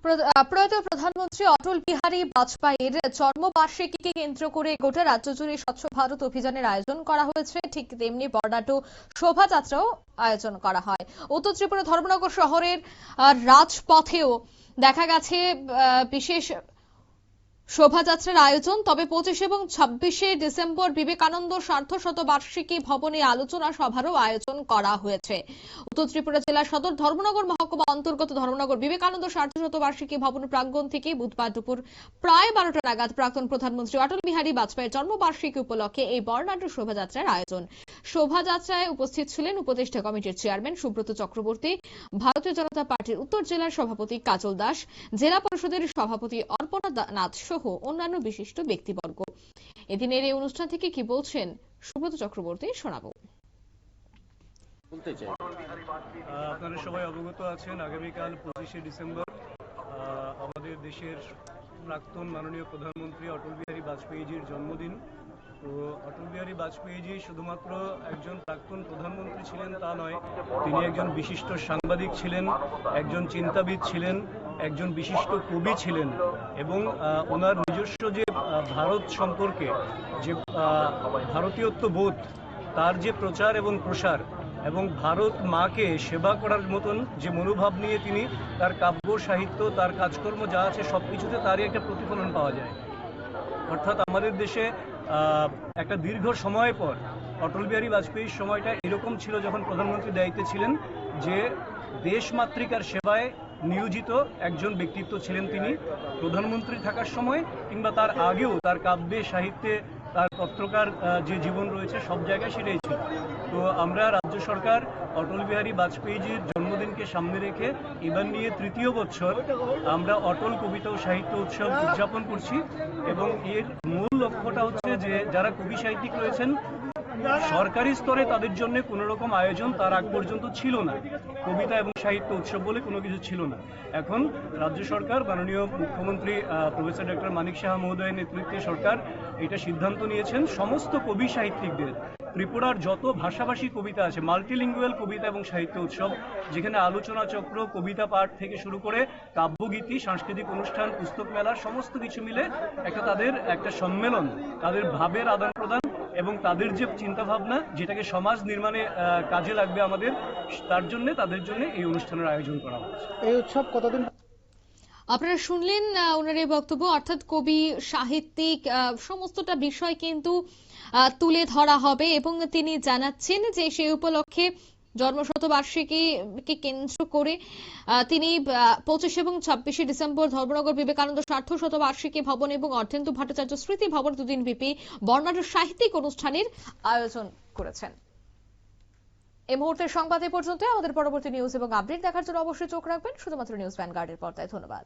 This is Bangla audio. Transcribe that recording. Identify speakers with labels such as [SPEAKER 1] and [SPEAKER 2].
[SPEAKER 1] প্রয়াত প্রধানমন্ত্রী অটল বিহারী বাজপেয়ীর জন্মবার্ষিকীকে কেন্দ্র করে গোটা রাজ্য জুড়ে স্বচ্ছ ভারত অভিযানের আয়োজন করা হয়েছে। ঠিক তেমনি বর্ণাঢ্য শোভাযাত্রাও আয়োজন করা হয়। উত্তর ত্রিপুরা ধর্মনগর শহরের রাজপথেও দেখা গেছে বিশেষ শোভাযাত্রার আয়োজন। তবে 25 এবং 26শে ডিসেম্বর বিবেকানন্দ সার্ধশতবার্ষিকী ভবনে আলোচনা সভারও আয়োজন করা হয়েছে। উত্তর ত্রিপুরা জেলার সদর ধর্মনগর মহকুমা অন্তর্গত ধর্মনগর বিবেকানন্দ সার্ধশতবার্ষিকী ভবন প্রাঙ্গণ থেকে বুধবার দুপুর প্রায় 12টা নাগাদ প্রাক্তন প্রধানমন্ত্রী অটল বিহারী বাজপেয়ীর জন্মবার্ষিকী উপলক্ষে এই বর্ণাঢ্য শোভাযাত্রার আয়োজন। শোভাযাত্রায় উপস্থিত ছিলেন উপদেষ্টা কমিটির চেয়ারম্যান সুব্রত চক্রবর্তী, ভারতীয় জনতা পার্টির উত্তর জেলার সভাপতি কাজল দাস, জেলা পরিষদের সভাপতি অর্পণা নাথ সহ অন্যান্য বিশিষ্ট ব্যক্তিবর্গ। এদিনের এই অনুষ্ঠান থেকে কি বলছেন সুব্রত চক্রবর্তী শোনাবো।
[SPEAKER 2] আপনারা সবাই অবগত আছেন, আগামীকাল 25শে ডিসেম্বর আমাদের দেশের প্রাক্তন মাননীয় প্রধানমন্ত্রী অটল বিহারী বাজপেয়ীজির জন্মদিন। তো অটল বিহারী বাজপেয়ীজি শুধুমাত্র একজন প্রাক্তন প্রধানমন্ত্রী ছিলেন তা নয়, তিনি একজন বিশিষ্ট সাংবাদিক ছিলেন, একজন চিন্তাবিদ ছিলেন, একজন বিশিষ্ট কবি ছিলেন এবং ওনার নিজস্ব যে ভারত সম্পর্কে যে ভারতীয়ত্ব বোধ, তার যে প্রচার এবং প্রসার এবং ভারত মাকে সেবা করার মতন যে মনোভাব নিয়ে তিনি তার কাব্য সাহিত্য, তার কাজকর্ম যা আছে সবকিছুতে তারই একটা প্রতিফলন পাওয়া যায়। অর্থাৎ আমাদের দেশে একটা দীর্ঘ সময় পর অটল বিহারী বাজপেয়ীর সময়টা এরকম ছিল যখন প্রধানমন্ত্রী দায়িত্বে ছিলেন যে দেশমাতৃকার সেবায় নিয়োজিত একজন ব্যক্তিত্ব ছিলেন তিনি। প্রধানমন্ত্রী থাকার সময় কিংবা তার আগেও তার কাব্যে সাহিত্যে তার পত্রকার যে জীবন রয়েছে সব জায়গায় সেটাই ছিল। তো আমরা রাজ্য সরকার অটল বিহারী বাজপেয়ীজির জন্মদিনকে সামনে রেখে এবার নিয়ে তৃতীয় বছর আমরা অটল কবিতা ও সাহিত্য উৎসব উদযাপন করছি এবং এর মূল লক্ষ্যটা হচ্ছে যে যারা কবি সাহিত্যিক রয়েছেন সরকারি স্তরে তাদের জন্য কোনো রকম আয়োজন তার আগ পর্যন্ত ছিল না, কবিতা এবং সাহিত্য উৎসব বলে কোনো কিছু ছিল না। এখন রাজ্য সরকার মাননীয় মুখ্যমন্ত্রী প্রফেসর ডক্টর মানিক সাহা মহোদয়ের নেতৃত্বে সরকার এটা সিদ্ধান্ত নিয়েছেন সমস্ত কবি সাহিত্যিকদের ত্রিপুরার যত ভাষাভাষী কবিতা আছে, মাল্টিলিঙ্গুয়াল কবিতা এবং সাহিত্য উৎসব, যেখানে আলোচনা চক্র, কবিতা পাঠ থেকে শুরু করে কাব্যগীতি, সাংস্কৃতিক অনুষ্ঠান, পুস্তক মেলা সমস্ত কিছু মিলে তাদের একটা সম্মেলন, তাদের ভাবের আদান প্রদান এবং তাদের যে চিন্তা ভাবনা যেটাকে সমাজ নির্মাণে কাজে লাগবে আমাদের, তার জন্য তাদের জন্য এই অনুষ্ঠানের আয়োজন করা হচ্ছে।
[SPEAKER 3] এই উৎসব কতদিন?
[SPEAKER 1] আপনারা শুনলেন ওনার এই বক্তব্য। অর্থাৎ কবি সাহিত্যিক সমস্তটা বিষয় কিন্তু তুলে ধরা হবে এবং তিনি জানাচ্ছেন যে সেই উপলক্ষে জন্মশতবার্ষিকীকে কেন্দ্র করে তিনি 25 এবং 26শে ডিসেম্বর ধর্মনগর বিবেকানন্দ সার্ধশতবার্ষিকী ভবন এবং অর্ধেন্দু ভট্টাচার্য স্মৃতি ভবন দুদিন ব্যাপী বর্ণাঢ্য সাহিত্যিক অনুষ্ঠানের আয়োজন করেছেন। এই মুহূর্তের সংবাদ এ পর্যন্ত। আমাদের পরবর্তী নিউজ এবং আপডেট দেখার জন্য অবশ্যই চোখ রাখবেন শুধুমাত্র নিউজ ভ্যানগার্ডের পর্দায়। ধন্যবাদ।